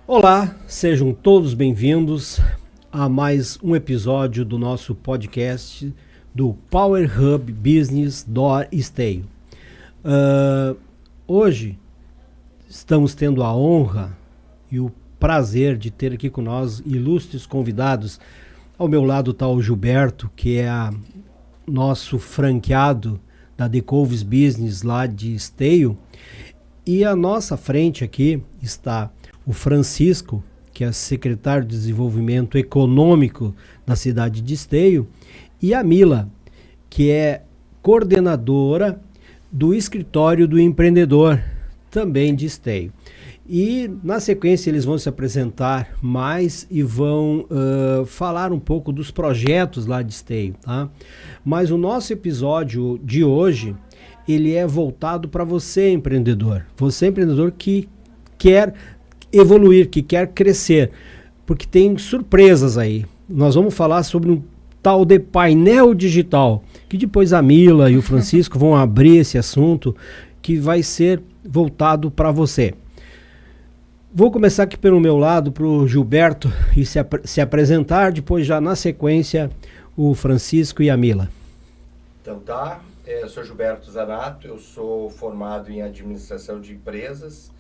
Olá, sejam todos bem-vindos a mais um episódio do nosso podcast do Power Hub Business Door Esteio. Hoje estamos tendo a honra e o prazer de ter aqui com nós ilustres convidados. Ao meu lado está o Gilberto, que é nosso franqueado da Decovis Business lá de Esteio. E à nossa frente aqui está o Francisco, que é secretário de Desenvolvimento Econômico da cidade de Esteio, e a Mila, que é coordenadora do Escritório do Empreendedor, também de Esteio. E na sequência eles vão se apresentar mais e vão falar um pouco dos projetos lá de Esteio, tá? Mas o nosso episódio de hoje, ele é voltado para você, empreendedor. Você, empreendedor, que quer evoluir, que quer crescer, porque tem surpresas aí. Nós vamos falar sobre um tal de painel digital, que depois a Mila e o Francisco vão abrir esse assunto, que vai ser voltado para você. Vou começar aqui pelo meu lado, para o Gilberto e se apresentar, depois já na sequência o Francisco e a Mila. Então tá, eu sou Gilberto Zanato, eu sou formado em administração de empresas.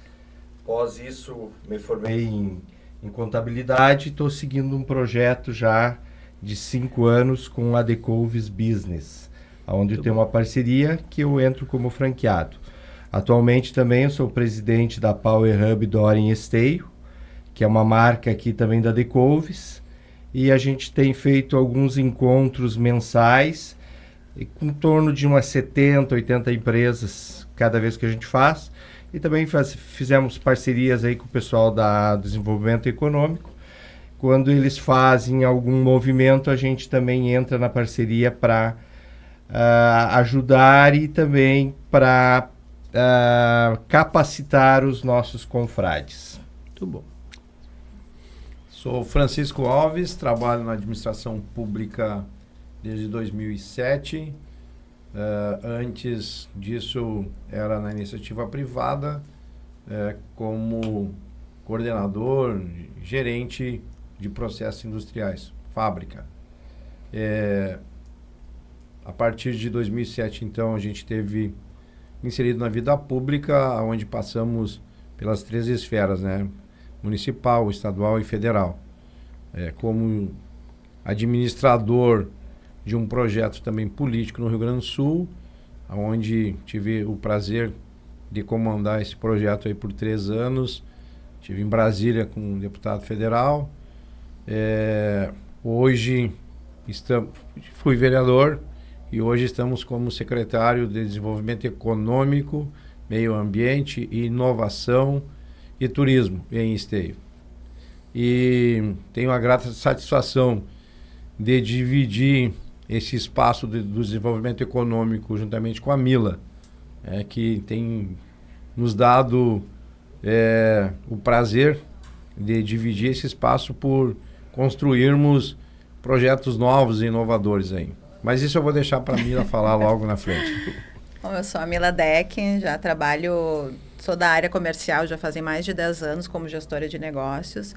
Após isso, me formei em contabilidade e estou seguindo um projeto já de 5 anos com a Decovis Business, onde eu tenho uma parceria que eu entro como franqueado. Atualmente também eu sou presidente da Power Hub Door em Esteio, que é uma marca aqui também da Decovis, e a gente tem feito alguns encontros mensais, com em torno de umas 70, 80 empresas cada vez que a gente faz. E também fizemos parcerias aí com o pessoal do desenvolvimento econômico. Quando eles fazem algum movimento, a gente também entra na parceria para ajudar e também para capacitar os nossos confrades. Muito bom. Sou Francisco Alves, trabalho na administração pública desde 2007. Antes disso, era na iniciativa privada, como coordenador, gerente de processos industriais, fábrica. A partir de 2007, então, a gente teve inserido na vida pública, onde passamos pelas 3 esferas, né? Municipal, estadual e federal. Como administrador de um projeto também político no Rio Grande do Sul, onde tive o prazer de comandar esse projeto aí por 3 anos. Estive em Brasília com um deputado federal. Hoje fui vereador e hoje estamos como secretário de Desenvolvimento Econômico, Meio Ambiente, Inovação e Turismo em Esteio. E tenho a grata satisfação de dividir esse espaço do desenvolvimento econômico juntamente com a Mila, que tem nos dado o prazer de dividir esse espaço por construirmos projetos novos e inovadores aí. Mas isso eu vou deixar para a Mila falar logo na frente. Bom, eu sou a Mila Deck, sou da área comercial, já fazem mais de 10 anos como gestora de negócios.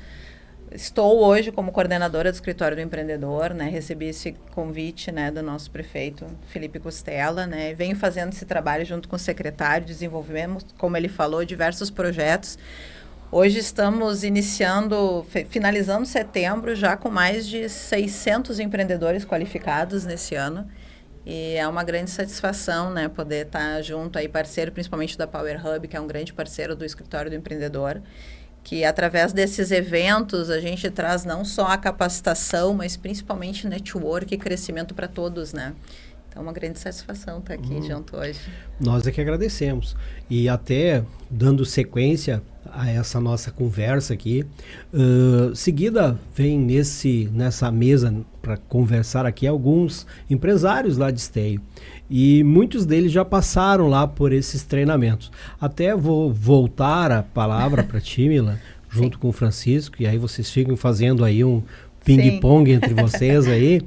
Estou hoje como coordenadora do Escritório do Empreendedor, né? Recebi esse convite, né, do nosso prefeito, Felipe Costella, né? Venho fazendo esse trabalho junto com o secretário, desenvolvemos, como ele falou, diversos projetos. Hoje estamos finalizando setembro, já com mais de 600 empreendedores qualificados nesse ano. E é uma grande satisfação, né, poder estar junto aí, parceiro, principalmente da Power Hub, que é um grande parceiro do Escritório do Empreendedor, que através desses eventos a gente traz não só a capacitação, mas principalmente network e crescimento para todos, né? Então, uma grande satisfação estar aqui junto hoje. Nós é que agradecemos. E até dando sequência a essa nossa conversa aqui, seguida vem nessa mesa para conversar aqui alguns empresários lá de Esteio. E muitos deles já passaram lá por esses treinamentos. Até vou voltar a palavra para a ti, Mila, junto com o Francisco, e aí vocês ficam fazendo aí um ping-pong entre vocês aí.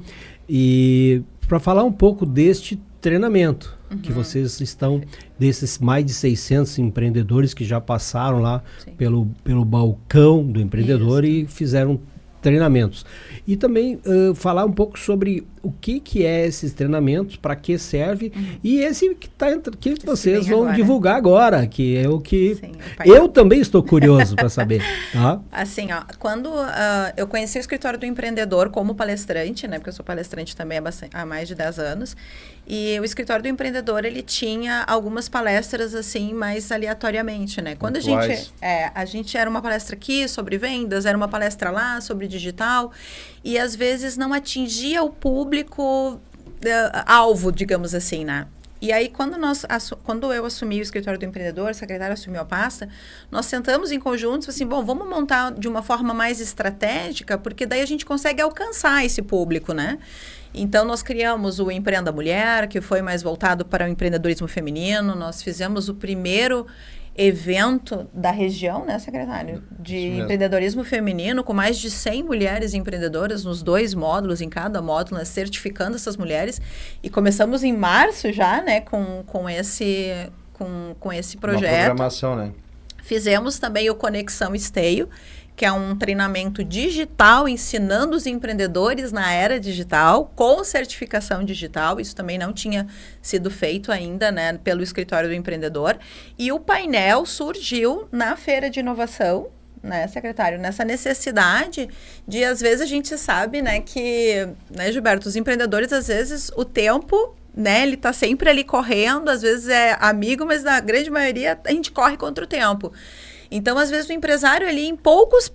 E para falar um pouco deste treinamento, que vocês estão, desses mais de 600 empreendedores que já passaram lá pelo balcão do empreendedor e fizeram treinamentos. E também falar um pouco sobre o que é esses treinamentos, para que serve, e esse que vocês vão agora divulgar agora, que é o que eu também estou curioso para saber. Tá? Assim, ó, quando eu conheci o Escritório do Empreendedor como palestrante, né, porque eu sou palestrante também há mais de 10 anos, e o Escritório do Empreendedor, ele tinha algumas palestras, assim, mais aleatoriamente, né? Quando a gente era uma palestra aqui sobre vendas, era uma palestra lá sobre digital, e às vezes não atingia o público alvo, digamos assim, né? E aí, quando eu assumi o Escritório do Empreendedor, a secretária assumiu a pasta, nós sentamos em conjunto, assim, bom, vamos montar de uma forma mais estratégica, porque daí a gente consegue alcançar esse público, né? Então, nós criamos o Empreenda Mulher, que foi mais voltado para o empreendedorismo feminino. Nós fizemos o primeiro evento da região, né, secretário? De empreendedorismo feminino, com mais de 100 mulheres empreendedoras nos 2 módulos, em cada módulo, né, certificando essas mulheres. E começamos em março já, né, com esse projeto. Uma programação, né? Fizemos também o Conexão Esteio, que é um treinamento digital ensinando os empreendedores na era digital, com certificação digital. Isso também não tinha sido feito ainda, né, pelo Escritório do Empreendedor. E o painel surgiu na Feira de Inovação, né, secretário, nessa necessidade de, às vezes, a gente sabe, né, que, né, Gilberto, os empreendedores, às vezes, o tempo, né, ele está sempre ali correndo, às vezes é amigo, mas na grande maioria a gente corre contra o tempo. Então, às vezes, o empresário ali, em poucos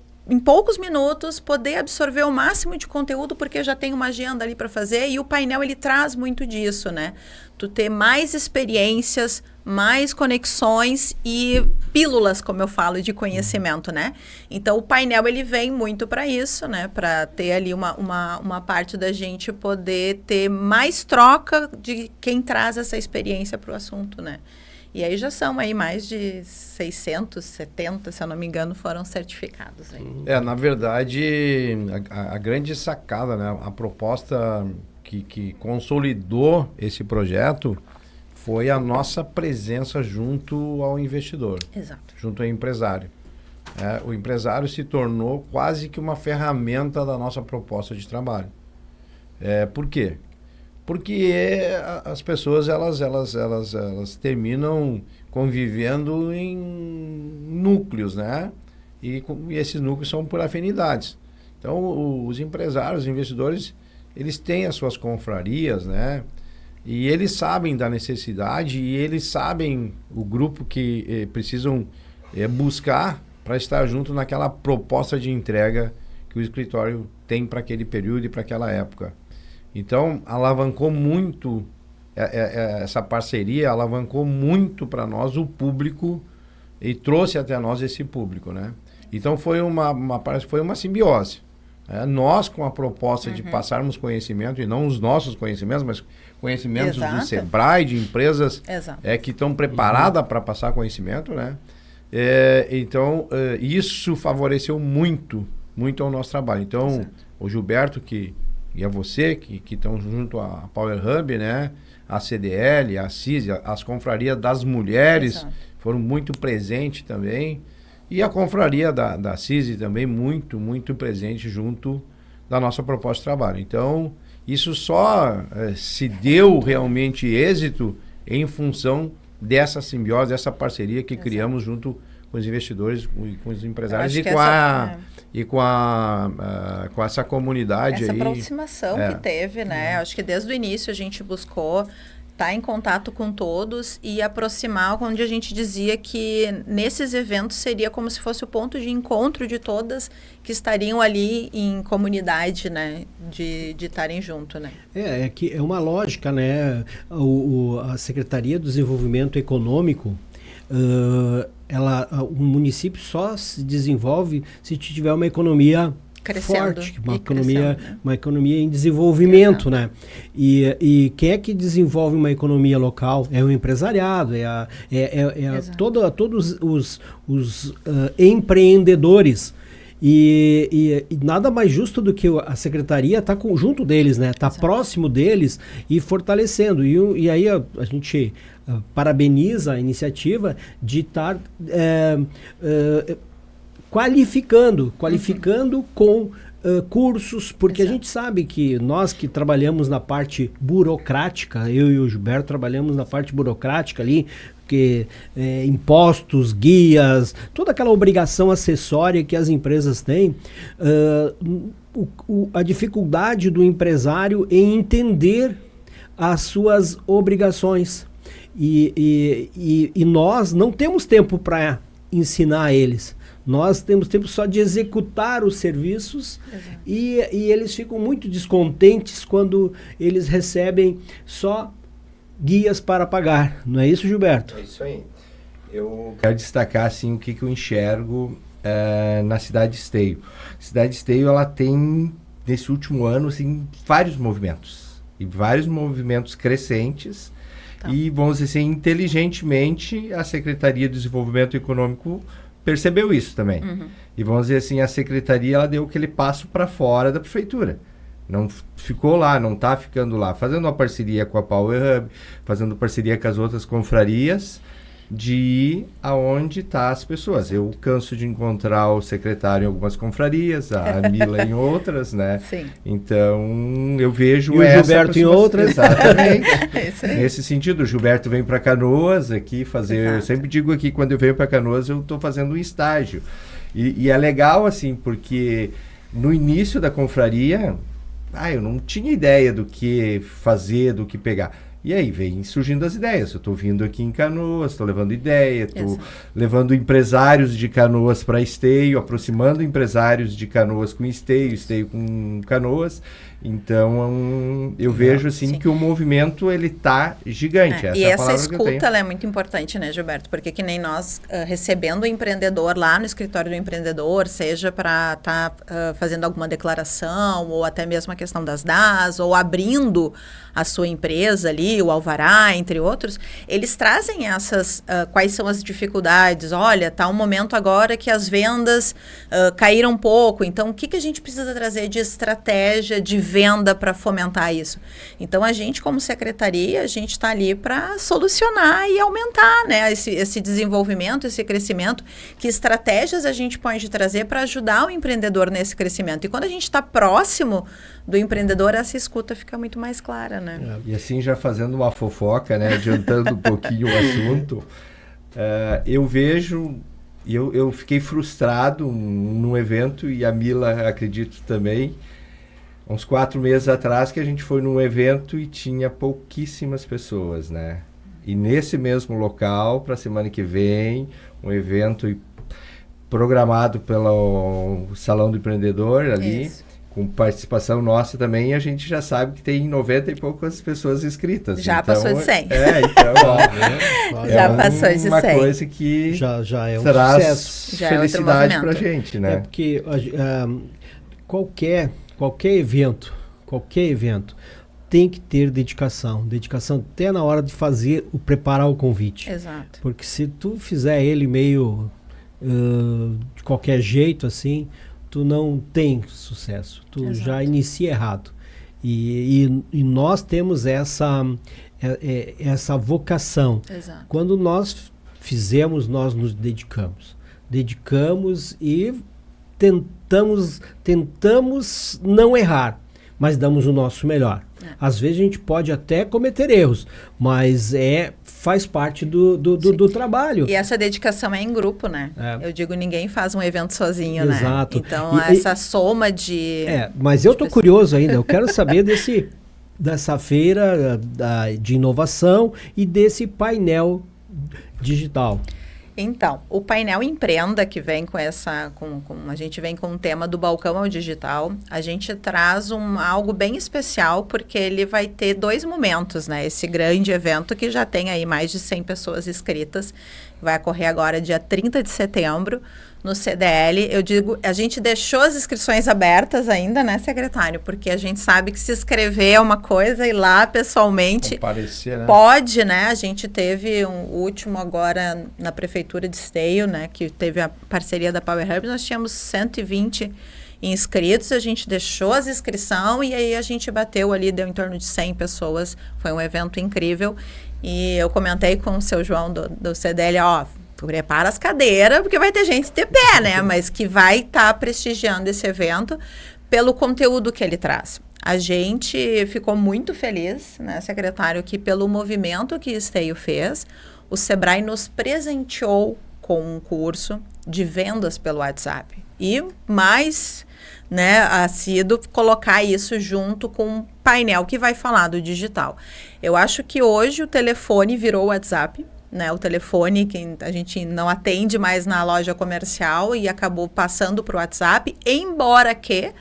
minutos, poder absorver o máximo de conteúdo, porque já tem uma agenda ali para fazer, e o painel, ele traz muito disso, né? Tu ter mais experiências, mais conexões e pílulas, como eu falo, de conhecimento, né? Então, o painel, ele vem muito para isso, né? Para ter ali uma parte da gente poder ter mais troca de quem traz essa experiência para o assunto, né? E aí já são aí mais de 670, se eu não me engano, foram certificados. Aí. Na verdade, a grande sacada, né? A proposta que consolidou esse projeto foi a nossa presença junto ao investidor. Exato. Junto ao empresário. O empresário se tornou quase que uma ferramenta da nossa proposta de trabalho. Por quê? Porque as pessoas elas terminam convivendo em núcleos, né? E esses núcleos são por afinidades. Então, os empresários, os investidores, eles têm as suas confrarias, né? E eles sabem da necessidade e eles sabem o grupo que precisam buscar para estar junto naquela proposta de entrega que o escritório tem para aquele período e para aquela época. Então, alavancou muito, essa parceria alavancou muito para nós o público e trouxe até nós esse público, né? Então, foi uma simbiose. Nós, com a proposta de passarmos conhecimento, e não os nossos conhecimentos, mas conhecimentos do Sebrae, de empresas que estão preparadas para passar conhecimento, né? Então, isso favoreceu muito ao nosso trabalho. Então, o Gilberto, e a você, que estão junto à Power Hub, né? A CDL, a CISI, as confrarias das mulheres foram muito presentes também. E a confraria da CISI também muito presente junto da nossa proposta de trabalho. Então, isso só se deu realmente êxito em função dessa simbiose, dessa parceria que criamos junto com os investidores, com os empresários e com essa comunidade essa aí. Essa aproximação que teve, né? Acho que desde o início a gente buscou estar em contato com todos e aproximar, onde a gente dizia que nesses eventos seria como se fosse o ponto de encontro de todas que estariam ali em comunidade, né? De estarem junto, né? Que é uma lógica, né? A Secretaria do Desenvolvimento Econômico, o município só se desenvolve se tiver uma economia forte, uma economia em desenvolvimento, né? E quem é que desenvolve uma economia local? É o empresariado, todos os empreendedores. E nada mais justo do que a secretaria estar junto deles, né? Estar próximo deles e fortalecendo. E aí a gente parabeniza a iniciativa de estar qualificando com cursos, porque a gente sabe que nós que trabalhamos na parte burocrática, eu e o Gilberto trabalhamos na parte burocrática ali, que impostos, guias, toda aquela obrigação acessória que as empresas têm, a dificuldade do empresário em entender as suas obrigações. E nós não temos tempo para ensinar eles. Nós temos tempo só de executar os serviços e eles ficam muito descontentes quando eles recebem só guias para pagar. Não é isso, Gilberto? É isso aí. Eu quero destacar assim, o que eu enxergo na cidade de Esteio. A cidade de Esteio, ela tem, nesse último ano, assim, vários movimentos. E vários movimentos crescentes. Tá. E, vamos dizer assim, inteligentemente, a Secretaria de Desenvolvimento Econômico percebeu isso também. E vamos dizer assim, a secretaria ela deu aquele passo para fora da prefeitura. Não ficou lá, não está ficando lá. Fazendo uma parceria com a Power Hub, fazendo parceria com as outras confrarias, de ir aonde tá as pessoas. Eu canso de encontrar o secretário em algumas confrarias, a Mila em outras, né? Sim. Então, eu vejo e o Gilberto em outras. Exatamente. Nesse sentido, o Gilberto vem para Canoas aqui fazer... Exato. Eu sempre digo aqui, quando eu venho para Canoas, eu estou fazendo um estágio. E é legal, assim, porque no início da confraria, eu não tinha ideia do que fazer, do que pegar. E aí vem surgindo as ideias. Eu estou vindo aqui em Canoas, estou levando ideia, estou levando empresários de Canoas para Esteio, aproximando empresários de Canoas com Esteio, Esteio com Canoas. Então, eu vejo assim que o movimento ele tá gigante. E essa escuta ela é muito importante, né, Gilberto? Porque que nem nós recebendo o empreendedor lá no escritório do empreendedor, seja para estar fazendo alguma declaração, ou até mesmo a questão das DAS, ou abrindo a sua empresa ali, o alvará, entre outros, eles trazem essas, quais são as dificuldades. Olha, tá um momento agora que as vendas caíram um pouco, então o que a gente precisa trazer de estratégia de venda para fomentar isso? Então, a gente, como secretaria, a gente está ali para solucionar e aumentar, né, esse desenvolvimento, esse crescimento. Que estratégias a gente pode trazer para ajudar o empreendedor nesse crescimento? E quando a gente está próximo do empreendedor, essa escuta fica muito mais clara, né? E assim, já fazendo uma fofoca, né, adiantando um pouquinho o assunto, eu vejo... Eu fiquei frustrado num evento, e a Mila, acredito também, uns 4 meses atrás, que a gente foi num evento e tinha pouquíssimas pessoas, né? E nesse mesmo local, para a semana que vem, um evento programado pelo Salão do Empreendedor ali, isso, com participação nossa também, e a gente já sabe que tem 90 e poucas pessoas inscritas. Já então, passou de 100. Então, já passou de 100. Uma coisa que já é um traz sucesso. Já felicidade para a gente, né? É porque qualquer evento tem que ter dedicação até na hora de preparar o convite. Exato. Porque se tu fizer ele meio de qualquer jeito assim, tu não tem sucesso, tu Exato. Já inicia errado. E nós temos essa vocação. Exato. Quando nós fizemos, nós nos dedicamos e tentamos não errar, mas damos o nosso melhor. Às vezes a gente pode até cometer erros, mas faz parte do trabalho. E essa dedicação é em grupo, né? Eu digo, ninguém faz um evento sozinho, Exato. Né? Então, essa soma de... Mas eu estou curioso ainda, eu quero saber dessa feira de inovação e desse painel digital. Então, o painel Empreenda, que vem a gente vem com o tema do balcão ao digital, a gente traz algo bem especial, porque ele vai ter 2 momentos, né? Esse grande evento que já tem aí mais de 100 pessoas inscritas, vai ocorrer agora dia 30 de setembro, no CDL. Eu digo, a gente deixou as inscrições abertas ainda, né, secretário? Porque a gente sabe que se inscrever é uma coisa e lá pessoalmente Comparecer, né? pode, né? A gente teve um último agora na Prefeitura de Esteio, né, que teve a parceria da Power Hub, nós tínhamos 120 inscritos, a gente deixou as inscrições e aí a gente bateu ali, deu em torno de 100 pessoas, foi um evento incrível. E eu comentei com o seu João do CDL, ó, prepara as cadeiras, porque vai ter gente de pé, né? Mas que vai estar prestigiando esse evento pelo conteúdo que ele traz. A gente ficou muito feliz, né, secretário, que pelo movimento que Esteio fez, o Sebrae nos presenteou com um curso de vendas pelo WhatsApp. E mais, né, ha sido colocar isso junto com um painel que vai falar do digital. Eu acho que hoje o telefone virou o WhatsApp, né, o telefone que a gente não atende mais na loja comercial e acabou passando para o WhatsApp, embora que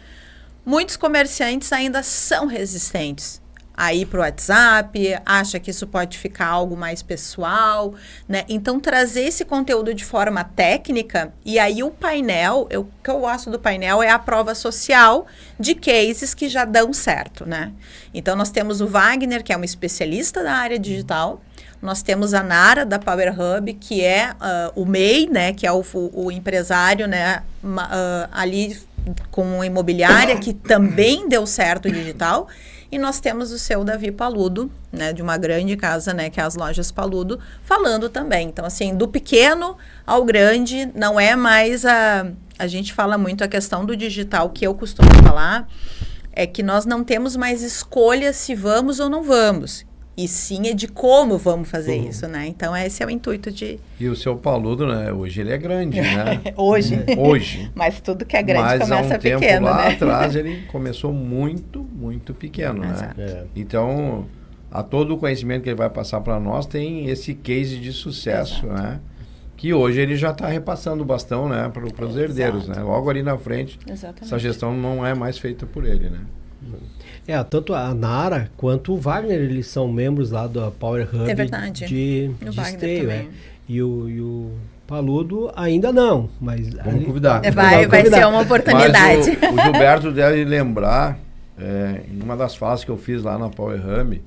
muitos comerciantes ainda são resistentes a ir para o WhatsApp, acha que isso pode ficar algo mais pessoal, né? Então, trazer esse conteúdo de forma técnica, e aí o painel, o que eu gosto do painel é a prova social de cases que já dão certo, né? Então, nós temos o Wagner, que é um especialista da área digital, nós temos a Nara, da Power Hub, que é o MEI, né, que é o empresário, né, ali com a imobiliária, que também deu certo digital. E nós temos o seu Davi Paludo, né, de uma grande casa, né, que é as Lojas Paludo, falando também. Então, assim, do pequeno ao grande, não é mais a gente fala muito a questão do digital, que eu costumo falar, é que nós não temos mais escolha se vamos ou não vamos. E sim é de como vamos fazer isso, né? Então, esse é o intuito de... E o seu Paludo, né? Hoje ele é grande, né? Hoje. Mas tudo que é grande mas começa há um tempo pequeno, lá né? atrás ele começou muito pequeno, né? Então, a todo o conhecimento que ele vai passar para nós tem esse case de sucesso, né? Que hoje ele já está repassando o bastão, né? Para os herdeiros, né? Logo ali na frente, essa gestão não é mais feita por ele, né? Tanto a Nara quanto o Wagner, eles são membros lá da Power Hub de Esteio, E o Paludo ainda não, mas... Vamos convidar. Vai ser uma oportunidade. Mas o Gilberto deve lembrar, em uma das falas que eu fiz lá na Power Hub,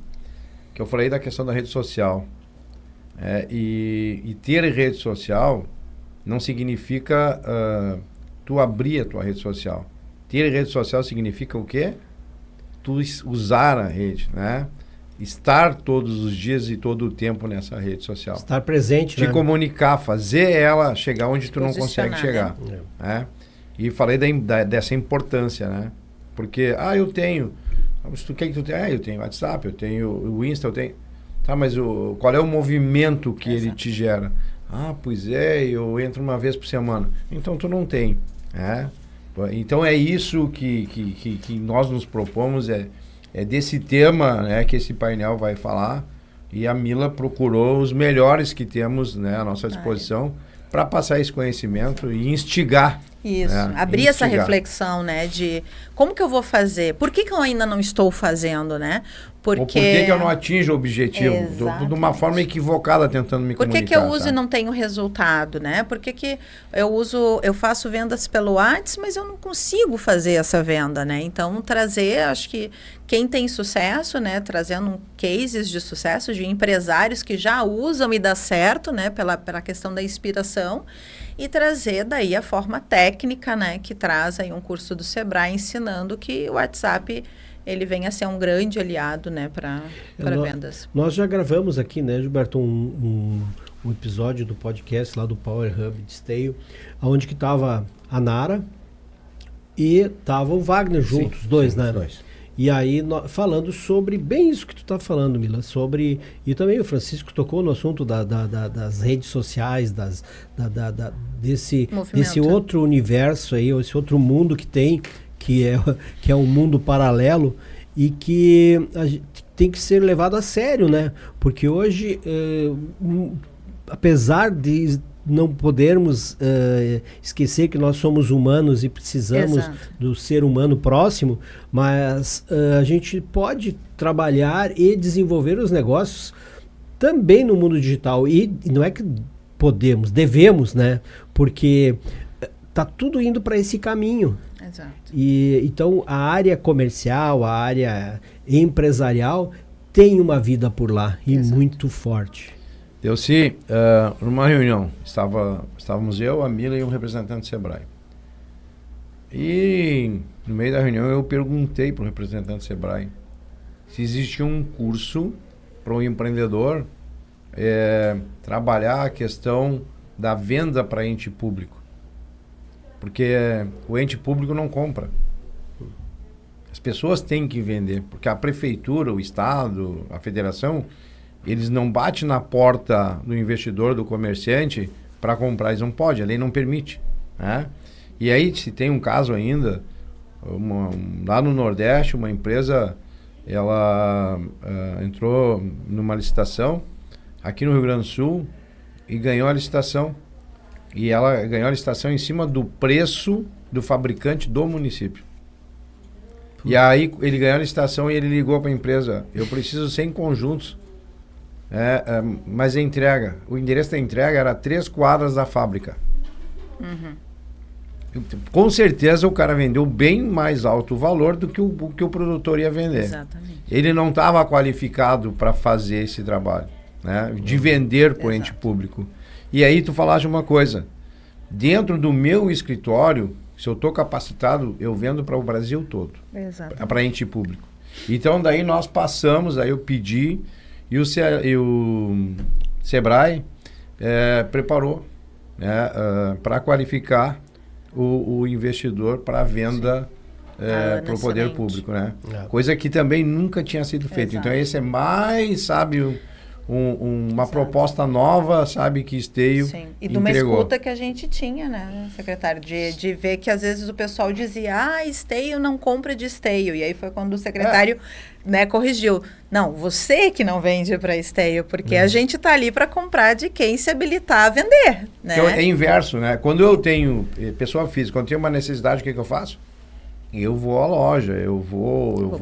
que eu falei da questão da rede social. E ter rede social não significa tu abrir a tua rede social. Ter rede social significa o quê? Tu usar a rede, né? Estar todos os dias e todo o tempo nessa rede social. Estar presente, Te comunicar, fazer ela chegar onde tu não consegue chegar. Né? E falei dessa importância, né? Porque, eu tenho... O que tu tem? Eu tenho WhatsApp, eu tenho o Insta, eu tenho... Tá, mas qual é o movimento que ele te gera? Pois eu entro uma vez por semana. Então tu não tem, né? Então é isso que nós nos propomos, é desse tema, né, que esse painel vai falar, e a Mila procurou os melhores que temos, né, à nossa disposição para passar esse conhecimento e instigar. Isso, abrir essa reflexão, né, de como que eu vou fazer, por que eu ainda não estou fazendo, né? Ou por que eu não atinjo o objetivo de uma forma equivocada tentando me comunicar. Por que eu uso e não tenho resultado, né? Por que eu faço vendas pelo WhatsApp, mas eu não consigo fazer essa venda, né? Então, acho que quem tem sucesso, né, trazendo cases de sucesso de empresários que já usam e dá certo, né, pela questão da inspiração, e trazer daí a forma técnica, né, que traz aí um curso do Sebrae ensinando que o WhatsApp ele vem a ser um grande aliado, né, para vendas. Nós já gravamos aqui, né, Gilberto, um episódio do podcast lá do Power Hub de Esteio, onde que estava a Nara e estava o Wagner juntos, os dois, né? Os dois. E aí, falando sobre bem isso que tu tá falando, Mila, e também o Francisco tocou no assunto das redes sociais, desse outro universo aí, esse outro mundo que tem, que é um mundo paralelo e que tem que ser levado a sério, né? Porque hoje, apesar de não podermos esquecer que nós somos humanos e precisamos do ser humano próximo, mas a gente pode trabalhar e desenvolver os negócios também no mundo digital. E não é que podemos, devemos, né? Porque tá tudo indo para esse caminho. Exato. E então a área comercial, a área empresarial tem uma vida por lá e Exato. muito forte. Delcy, numa reunião, estávamos eu, a Mila e um representante do Sebrae. E no meio da reunião eu perguntei para o representante do Sebrae se existia um curso para um empreendedor trabalhar a questão da venda para ente público. Porque o ente público não compra. As pessoas têm que vender, porque a prefeitura, o estado, a federação, eles não batem na porta do investidor, do comerciante, para comprar. Eles não podem, a lei não permite. Né? E aí, se tem um caso ainda, lá no Nordeste, uma empresa, ela entrou numa licitação, aqui no Rio Grande do Sul, e ganhou a licitação. E ela ganhou a licitação em cima do preço do fabricante do município. E aí ele ganhou a licitação e ele ligou para a empresa: eu preciso 100 conjuntos, mas a entrega, o endereço da entrega era 3 quadras da fábrica. Com certeza o cara vendeu bem mais alto o valor do que o produtor ia vender. Exatamente. Ele não estava qualificado para fazer esse trabalho, né? De vender por ente público. E aí tu falaste uma coisa: dentro do meu escritório, se eu estou capacitado, eu vendo para o Brasil todo. Exato. Para ente público. Então daí nós passamos, aí eu pedi, e o Sebrae preparou, né, para qualificar o investidor para a venda para o poder público, né? Coisa que também nunca tinha sido feita. Exato. Então esse é mais, sabe, uma proposta nova, sabe, que Esteio E de uma entregou. escuta que a gente tinha, né, secretário, de ver que às vezes o pessoal dizia: Esteio não compra de Esteio. E aí foi quando o secretário né, corrigiu: não, você que não vende para Esteio, porque a gente está ali para comprar de quem se habilitar a vender. Né? Então, é inverso, né? Quando eu tenho pessoa física, quando eu tenho uma necessidade, o que eu faço? Eu vou à loja, eu vou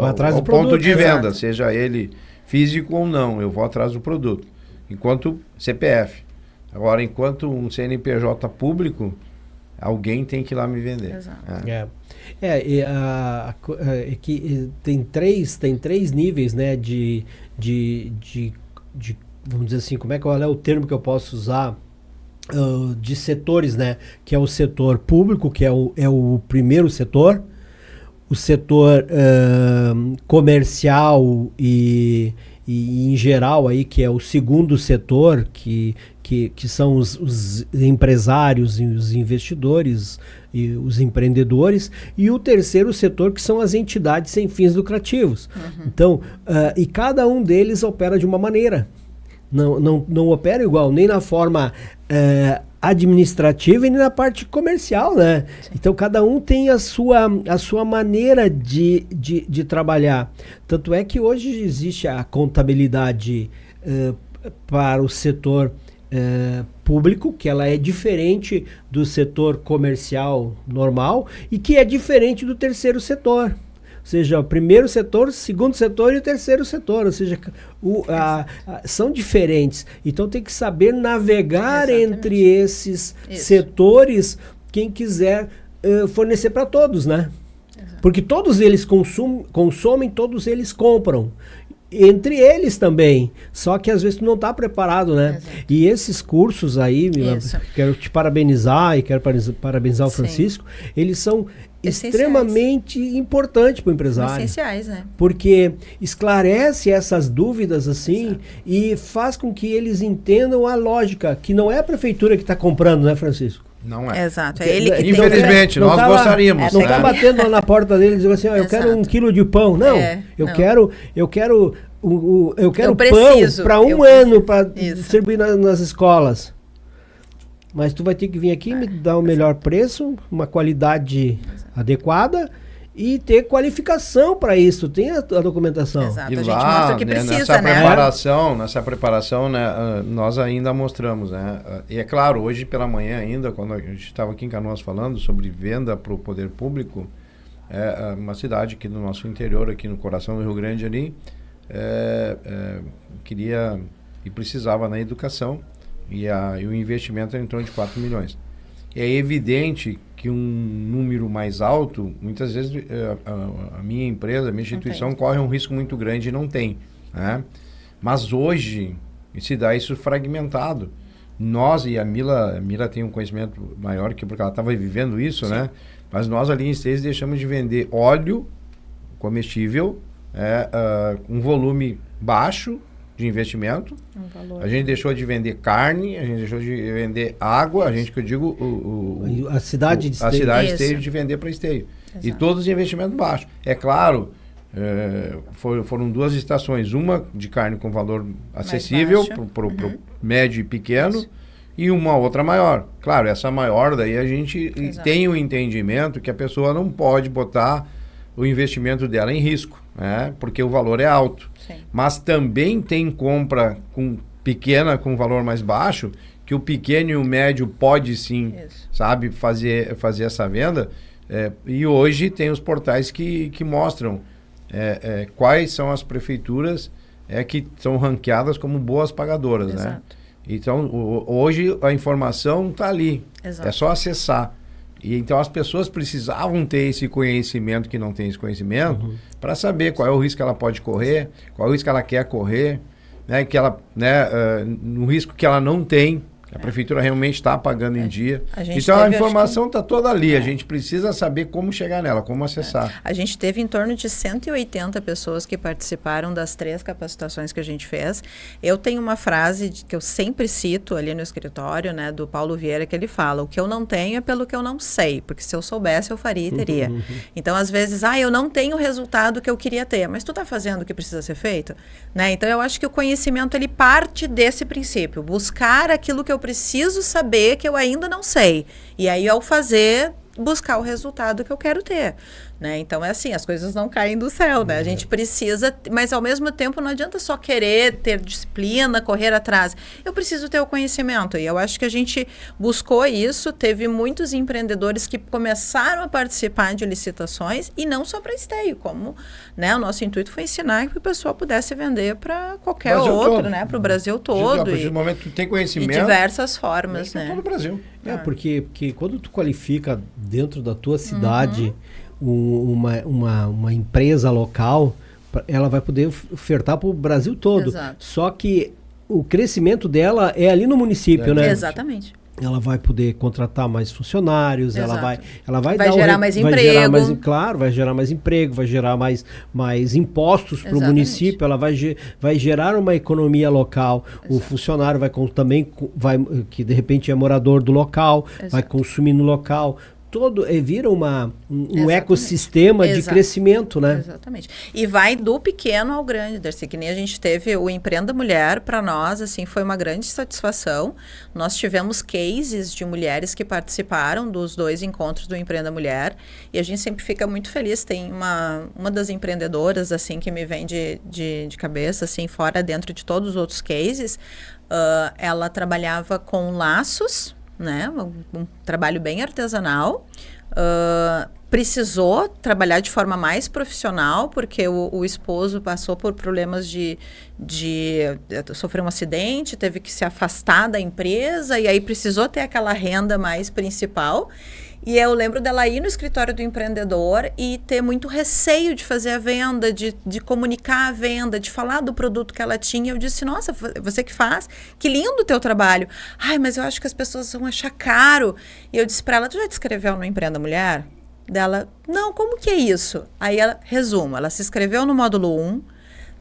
atrás ao do ponto produto, de venda, exato. seja ele físico ou não, eu vou atrás do produto. Enquanto CPF. Agora, enquanto um CNPJ público, alguém tem que ir lá me vender. Exato. Que tem três níveis, né, de vamos dizer assim, qual é o termo que eu posso usar, de setores, né, que é o setor público, que é o primeiro setor, o setor comercial e em geral aí, que é o segundo setor, que são os empresários e os investidores e os empreendedores, e o terceiro setor, que são as entidades sem fins lucrativos. Então, e cada um deles opera de uma maneira. Não opera igual, nem na forma administrativa e nem na parte comercial, né? Então cada um tem a sua maneira de trabalhar. Tanto é que hoje existe a contabilidade para o setor público, que ela é diferente do setor comercial normal e que é diferente do terceiro setor. Ou seja, o primeiro setor, o segundo setor e o terceiro setor. Ou seja, são diferentes. Então tem que saber navegar entre esses setores, quem quiser fornecer para todos, né? Exato. Porque todos eles consomem, todos eles compram. Entre eles também. Só que às vezes tu não está preparado, né? Exato. E esses cursos aí, Mila, quero te parabenizar e quero parabenizar o Francisco, eles são extremamente importante para o empresário. Essenciais, né? Porque esclarece essas dúvidas assim. Exato. E faz com que eles entendam a lógica, que não é a prefeitura que está comprando, né, Francisco? Não é. Exato, é ele que infelizmente, nós gostaríamos. Não está batendo na porta dele e dizendo assim, eu quero 1 quilo de pão. Não, eu quero pão para um ano para distribuir nas escolas. Mas tu vai ter que vir aqui me dar o melhor preço, uma qualidade adequada e ter qualificação para isso. Tem a documentação. Exato, e a gente lá, mostra o que precisa, nessa preparação, né, nós ainda mostramos, né? E é claro, hoje pela manhã ainda, quando a gente estava aqui em Canoas falando sobre venda para o poder público, uma cidade aqui no nosso interior, aqui no coração do Rio Grande ali, queria e precisava na educação E o investimento é em torno de 4 milhões. É evidente que um número mais alto, muitas vezes a minha empresa, a minha instituição corre um risco muito grande e não tem, né? Mas hoje se dá isso fragmentado. Nós e a Mila tem um conhecimento maior que porque ela estava vivendo isso, né? Mas nós ali em Esteio deixamos de vender óleo comestível, um volume baixo de investimento. A gente deixou de vender carne, a gente deixou de vender água, a gente, que eu digo, a cidade de Esteio. A cidade de Esteio, de vender para Esteio. Exato. E todos os investimentos baixos. É claro, foram 2 estações, uma de carne com valor acessível para o médio e pequeno, isso, e uma outra maior. Claro, essa maior daí a gente tem o entendimento que a pessoa não pode botar o investimento dela em risco, né? Porque o valor é alto. Sim. Mas também tem compra pequena com valor mais baixo, que o pequeno e o médio pode sim, sabe, fazer essa venda. E hoje tem os portais que mostram quais são as prefeituras que são ranqueadas como boas pagadoras, né? Então, hoje a informação está ali. Exato. É só acessar. E então as pessoas precisavam ter esse conhecimento, que não tem esse conhecimento, para saber qual é o risco que ela pode correr, qual é o risco que ela quer correr, né, no risco que ela não tem. A prefeitura realmente está pagando em dia. Então a informação está toda ali. A gente precisa saber como chegar nela, como acessar. A gente teve em torno de 180 pessoas que participaram das 3 capacitações que a gente fez. Eu tenho uma frase que eu sempre cito ali no escritório, né, do Paulo Vieira, que ele fala: o que eu não tenho é pelo que eu não sei, porque se eu soubesse eu faria e teria. Então às vezes, eu não tenho o resultado que eu queria ter, mas tu está fazendo o que precisa ser feito, né? Então eu acho que o conhecimento ele parte desse princípio, buscar aquilo que eu preciso saber que eu ainda não sei. E aí, ao fazer, buscar o resultado que eu quero ter, né? Então, é assim, as coisas não caem do céu, né? A gente precisa, mas ao mesmo tempo não adianta só querer ter disciplina, correr atrás. Eu preciso ter o conhecimento. E eu acho que a gente buscou isso. Teve muitos empreendedores que começaram a participar de licitações, e não só para Esteio, como, né, o nosso intuito foi ensinar que o pessoal pudesse vender para qualquer outro, né? Para o Brasil todo. A partir do momento que tu tem conhecimento, de diversas formas, né? Todo o Brasil. Porque quando tu qualifica dentro da tua cidade uma empresa local, ela vai poder ofertar para o Brasil todo. Exato. Só que o crescimento dela é ali no município, né? Exatamente. Ela vai poder contratar mais funcionários, ela vai dar gerar mais emprego. Claro, vai gerar mais emprego, vai gerar mais impostos para o município, ela vai gerar uma economia local. Exato. O funcionário que de repente é morador do local, vai consumir no local. Vira um ecossistema de crescimento, né? Exatamente. E vai do pequeno ao grande, Darcy, que nem a gente teve o Empreenda Mulher, para nós, assim, foi uma grande satisfação. Nós tivemos cases de mulheres que participaram dos 2 encontros do Empreenda Mulher, e a gente sempre fica muito feliz. Tem uma das empreendedoras, assim, que me vem de cabeça, assim, fora dentro de todos os outros cases, ela trabalhava com laços, né? Um trabalho bem artesanal, precisou trabalhar de forma mais profissional, porque o esposo passou por problemas de sofrer um acidente, teve que se afastar da empresa, e aí precisou ter aquela renda mais principal. E eu lembro dela ir no escritório do empreendedor e ter muito receio de fazer a venda, de comunicar a venda, de falar do produto que ela tinha. Eu disse: nossa, você que faz? Que lindo o teu trabalho. Ai, mas eu acho que as pessoas vão achar caro. E eu disse para ela: tu já te inscreveu no Empreenda Mulher? Dela: não, como que é isso? Aí ela, resumo, ela se inscreveu no módulo 1.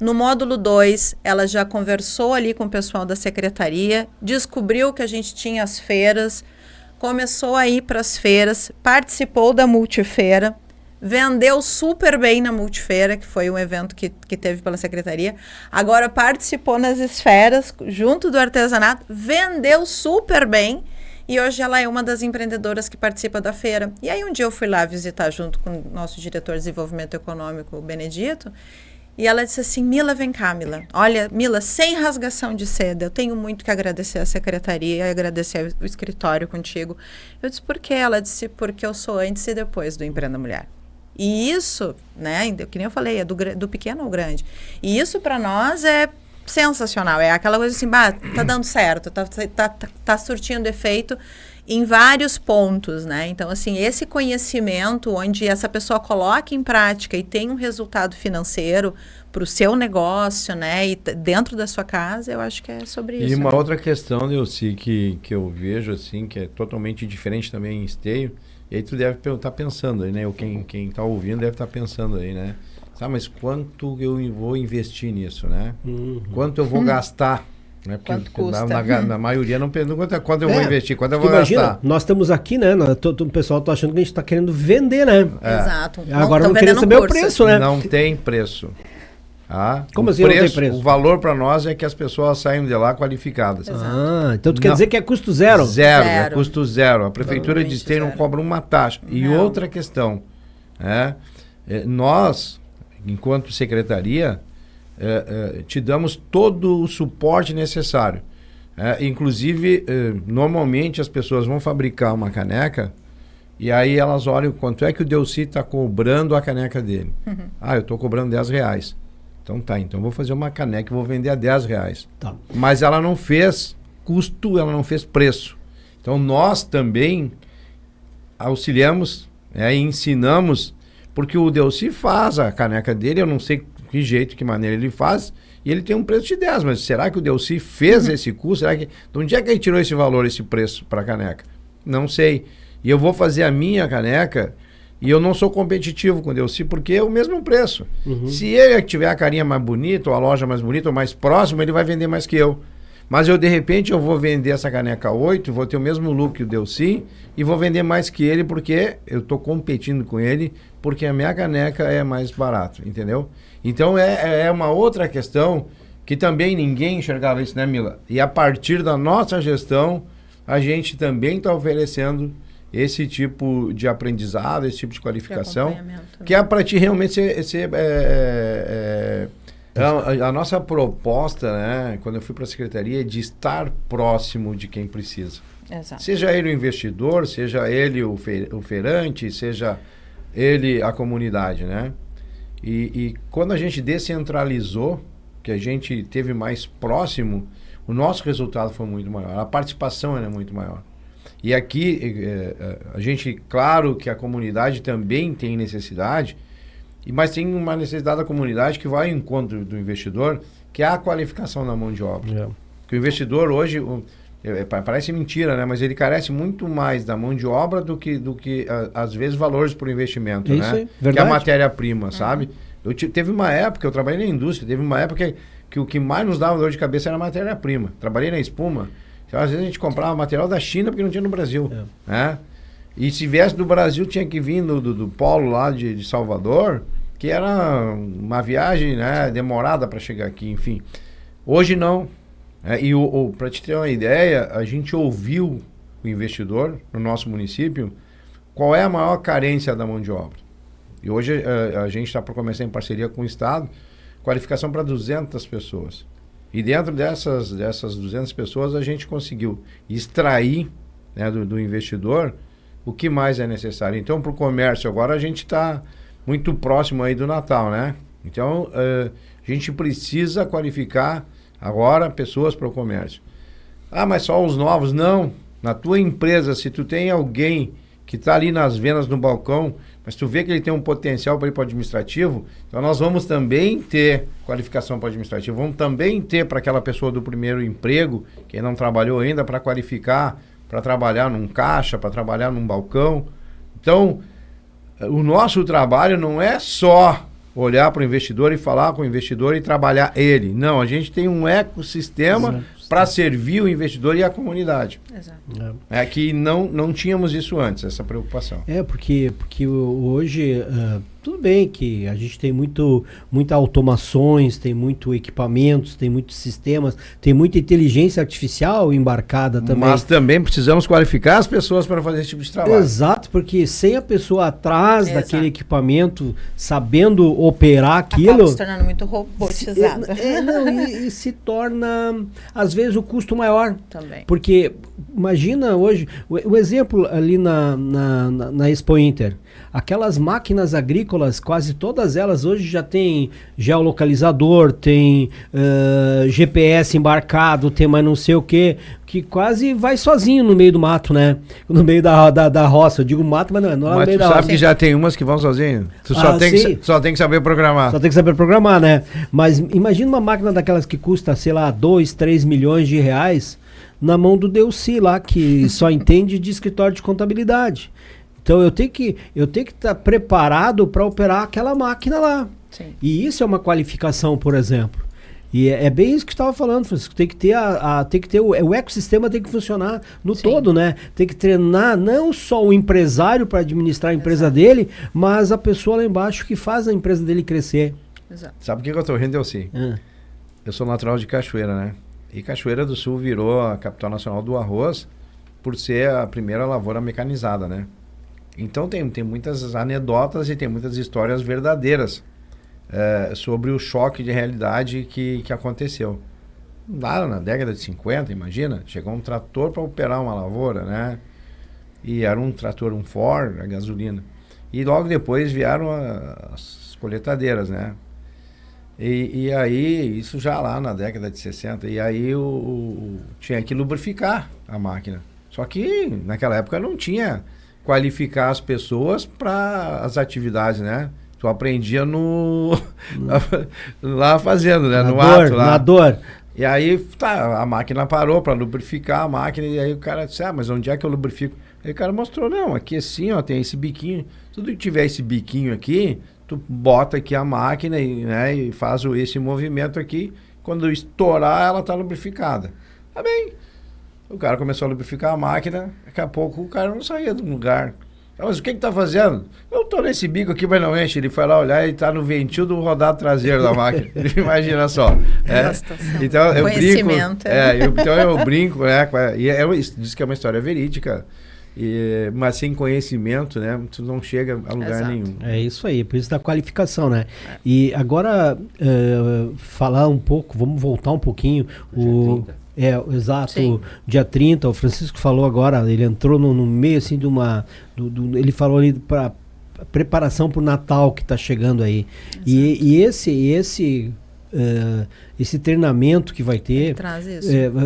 No módulo 2, ela já conversou ali com o pessoal da secretaria, descobriu que a gente tinha as feiras, começou a ir para as feiras, participou da multifeira, vendeu super bem na multifeira, que foi um evento que teve pela secretaria. Agora participou nas esferas, junto do artesanato, vendeu super bem, e hoje ela é uma das empreendedoras que participa da feira. E aí um dia eu fui lá visitar junto com o nosso diretor de desenvolvimento econômico, o Benedito, e ela disse assim: Mila, vem cá, Mila. Olha, Mila, sem rasgação de seda, eu tenho muito que agradecer a secretaria e agradecer o escritório contigo. Eu disse: por quê? Ela disse: porque eu sou antes e depois do Empreenda Mulher. E isso, né, que nem eu falei, é do pequeno ao grande. E isso para nós é sensacional. É aquela coisa assim, tá dando certo, tá surtindo efeito em vários pontos, né? Então, assim, esse conhecimento onde essa pessoa coloca em prática e tem um resultado financeiro para o seu negócio, né? E dentro da sua casa, eu acho que é sobre isso. E uma outra questão, Neuci, que eu vejo, assim, que é totalmente diferente também em Esteio, e aí tu deve estar pensando aí, né? Ou quem está ouvindo deve estar pensando aí, né? Sabe, mas quanto eu vou investir nisso, né? Quanto eu vou gastar? Né? Porque quanto custa? Na maioria não pergunta quanto eu vou investir, quanto eu vou imagina, gastar. Nós estamos aqui, né? O pessoal está achando que a gente está querendo vender, né? Exato. Agora não querendo saber o preço, né? Não tem preço. Como assim não tem preço? O valor para nós é que as pessoas saiam de lá qualificadas. Então tu quer dizer que é custo zero? Zero, é custo zero. A prefeitura de Esteio não cobra uma taxa. E Não. outra questão, nós, enquanto secretaria, te damos todo o suporte necessário. Inclusive, normalmente as pessoas vão fabricar uma caneca e aí elas olham quanto é que o Delcy está cobrando a caneca dele. Eu estou cobrando R$10. Então então vou fazer uma caneca e vou vender a R$10. Tá. Mas ela não fez custo, ela não fez preço. Então nós também auxiliamos e ensinamos, porque o Delcy faz a caneca dele, eu não sei que jeito, que maneira ele faz, e ele tem um preço de 10, mas será que o Delcy fez esse custo? Será que, de onde é que ele tirou esse valor, esse preço para a caneca? Não sei. E eu vou fazer a minha caneca e eu não sou competitivo com o Delcy porque é o mesmo preço. Se ele tiver a carinha mais bonita, ou a loja mais bonita, ou mais próxima, ele vai vender mais que eu. Mas de repente, eu vou vender essa caneca 8, vou ter o mesmo look que o Delcy e vou vender mais que ele porque eu estou competindo com ele, porque a minha caneca é mais barata, entendeu? Então, é uma outra questão que também ninguém enxergava isso, né, Mila? E a partir da nossa gestão, a gente também está oferecendo esse tipo de aprendizado, esse tipo de qualificação, que é para ti realmente ser a nossa proposta, né, quando eu fui para a secretaria, é de estar próximo de quem precisa. Exato. Seja ele o investidor, seja ele o feirante, seja ele a comunidade, né? E quando a gente descentralizou, que a gente teve mais próximo, o nosso resultado foi muito maior, a participação era muito maior. E aqui, a gente, claro que a comunidade também tem necessidade, mas tem uma necessidade da comunidade que vai ao encontro do investidor, que é a qualificação da mão de obra. Que o investidor hoje, parece mentira, né? Mas ele carece muito mais da mão de obra do que às vezes, valores por investimento, isso né? aí, verdade. Que é a matéria-prima, sabe? Teve uma época, eu trabalhei na indústria, teve uma época que o que mais nos dava dor de cabeça era a matéria-prima. Trabalhei na espuma. Então, às vezes a gente comprava material da China porque não tinha no Brasil, né? E se viesse do Brasil, tinha que vir do polo lá de Salvador, que era uma viagem, né, demorada para chegar aqui, enfim. Hoje não. Para te ter uma ideia, a gente ouviu o investidor no nosso município qual é a maior carência da mão de obra. E hoje a gente está para começar em parceria com o Estado, qualificação para 200 pessoas. E dentro dessas 200 pessoas a gente conseguiu extrair, né, do investidor o que mais é necessário. Então, para o comércio, agora a gente está muito próximo aí do Natal, né? Então, a gente precisa qualificar agora pessoas para o comércio. Mas só os novos? Não. Na tua empresa, se tu tem alguém que está ali nas vendas no balcão, mas tu vê que ele tem um potencial para ir para o administrativo, então nós vamos também ter qualificação para o administrativo, vamos também ter para aquela pessoa do primeiro emprego, que não trabalhou ainda, para qualificar, para trabalhar num caixa, para trabalhar num balcão. Então, o nosso trabalho não é só olhar para o investidor e falar com o investidor e trabalhar ele. Não, a gente tem um ecossistema para servir o investidor e a comunidade. Exato. É que não tínhamos isso antes, essa preocupação. Porque hoje, tudo bem que a gente tem muita automações, tem muito equipamentos, tem muitos sistemas, tem muita inteligência artificial embarcada também. Mas também precisamos qualificar as pessoas para fazer esse tipo de trabalho. Exato, porque sem a pessoa atrás daquele equipamento, sabendo operar aquilo... Acaba se tornando muito robotizado. E se torna, às vezes, o custo maior. Também. Porque, imagina hoje, o exemplo ali na Expo Inter, aquelas máquinas agrícolas agrícolas, quase todas elas hoje já tem geolocalizador, tem GPS embarcado, tem mais não sei o que quase vai sozinho no meio do mato, né? No meio da roça. Eu digo mato, mas não é no meio da roça. Mas tu sabe que já tem umas que vão sozinho? Tu só tem que saber programar. Só tem que saber programar, né? Mas imagina uma máquina daquelas que custa, sei lá, 2, 3 milhões de reais na mão do Delci lá, que só entende de escritório de contabilidade. Então eu tenho que estar preparado para operar aquela máquina lá. Sim. E isso é uma qualificação, por exemplo. E é bem isso que estava falando, Francisco. Tem que ter o ecossistema tem que funcionar no todo, né? Tem que treinar não só o empresário para administrar a empresa dele, mas a pessoa lá embaixo que faz a empresa dele crescer. Exato. Sabe o que eu estou rindo, Delci? Eu sou natural de Cachoeira, né? E Cachoeira do Sul virou a capital nacional do arroz por ser a primeira lavoura mecanizada, né? Então tem muitas anedotas e tem muitas histórias verdadeiras sobre o choque de realidade que aconteceu. Lá na década de 50, imagina, chegou um trator para operar uma lavoura, né? E era um trator, um Ford, a gasolina. E logo depois vieram as coletadeiras, né? E aí, isso já lá na década de 60, e aí tinha que lubrificar a máquina. Só que naquela época não tinha qualificar as pessoas para as atividades, né? Tu aprendia lá fazendo, né? No ato lá. Na dor. E aí, a máquina parou para lubrificar a máquina, e aí o cara disse, mas onde é que eu lubrifico? Aí o cara mostrou, não, aqui assim, ó, tem esse biquinho. Tudo que tiver esse biquinho aqui, tu bota aqui a máquina e faz esse movimento aqui. Quando estourar, ela tá lubrificada. Tá bem. O cara começou a lubrificar a máquina, daqui a pouco o cara não saía do lugar. Mas o que tá fazendo? Eu tô nesse bico aqui, mas não enche. Ele foi lá olhar e tá no ventil do rodado traseiro da máquina. Imagina só. Então eu brinco. Então eu brinco, né? E diz que é uma história verídica. Mas sem conhecimento, né? Tu não chega a lugar nenhum. É isso aí, por isso da qualificação, né? E agora, falar um pouco, vamos voltar um pouquinho. Exato, sim. Dia 30, o Francisco falou agora, ele entrou no meio assim de uma... ele falou ali para preparação para o Natal que está chegando aí. E esse treinamento que vai ter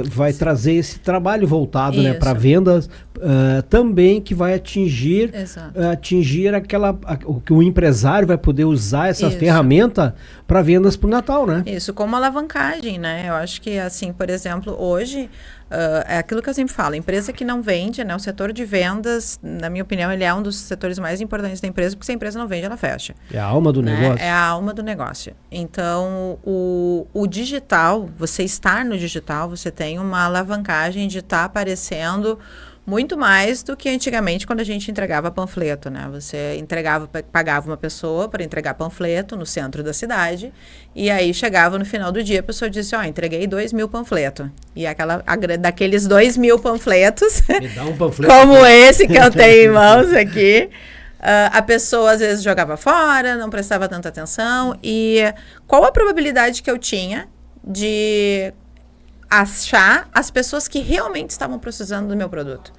vai trazer esse trabalho voltado, né, para vendas também, que vai atingir o empresário vai poder usar essa ferramenta para vendas para o Natal, né? Isso, como alavancagem, né? Eu acho que, assim, por exemplo, hoje é aquilo que eu sempre falo, a empresa que não vende, né? O setor de vendas, na minha opinião, ele é um dos setores mais importantes da empresa, porque se a empresa não vende, ela fecha. É a alma do negócio. É a alma do negócio. Então, o digital, você estar no digital, você tem uma alavancagem de estar aparecendo muito mais do que antigamente quando a gente entregava panfleto, né? Você pagava uma pessoa para entregar panfleto no centro da cidade, e aí chegava no final do dia, a pessoa disse, entreguei 2.000 panfletos. E daqueles 2.000 panfletos, me dá um panfleto como esse que eu tenho em mãos aqui, a pessoa às vezes jogava fora, não prestava tanta atenção. E qual a probabilidade que eu tinha de achar as pessoas que realmente estavam precisando do meu produto?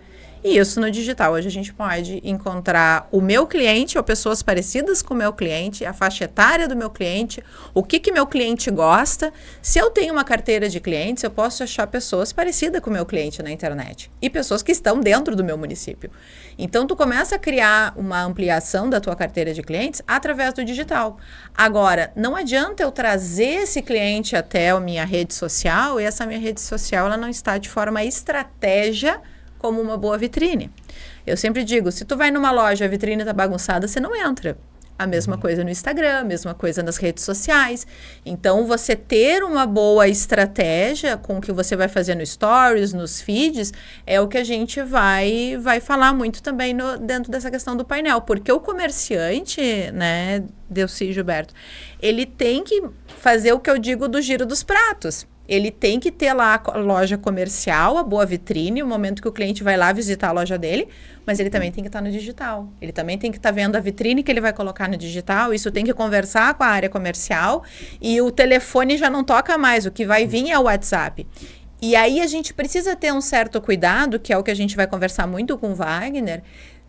E isso no digital. Hoje a gente pode encontrar o meu cliente ou pessoas parecidas com o meu cliente, a faixa etária do meu cliente, o que meu cliente gosta. Se eu tenho uma carteira de clientes, eu posso achar pessoas parecidas com o meu cliente na internet e pessoas que estão dentro do meu município. Então, tu começa a criar uma ampliação da tua carteira de clientes através do digital. Agora, não adianta eu trazer esse cliente até a minha rede social, e essa minha rede social ela não está de forma estratégia como uma boa vitrine. Eu sempre digo, se tu vai numa loja, a vitrine está bagunçada, você não entra. A mesma coisa no Instagram, a mesma coisa nas redes sociais. Então, você ter uma boa estratégia com o que você vai fazer no Stories, nos feeds, é o que a gente vai falar muito também dentro dessa questão do painel. Porque o comerciante, né, Delci Gilberto, ele tem que fazer o que eu digo do giro dos pratos. Ele tem que ter lá a loja comercial, a boa vitrine, o momento que o cliente vai lá visitar a loja dele, mas ele também tem que estar no digital. Ele também tem que estar vendo a vitrine que ele vai colocar no digital, isso tem que conversar com a área comercial, e o telefone já não toca mais, o que vai vir é o WhatsApp. E aí a gente precisa ter um certo cuidado, que é o que a gente vai conversar muito com o Wagner,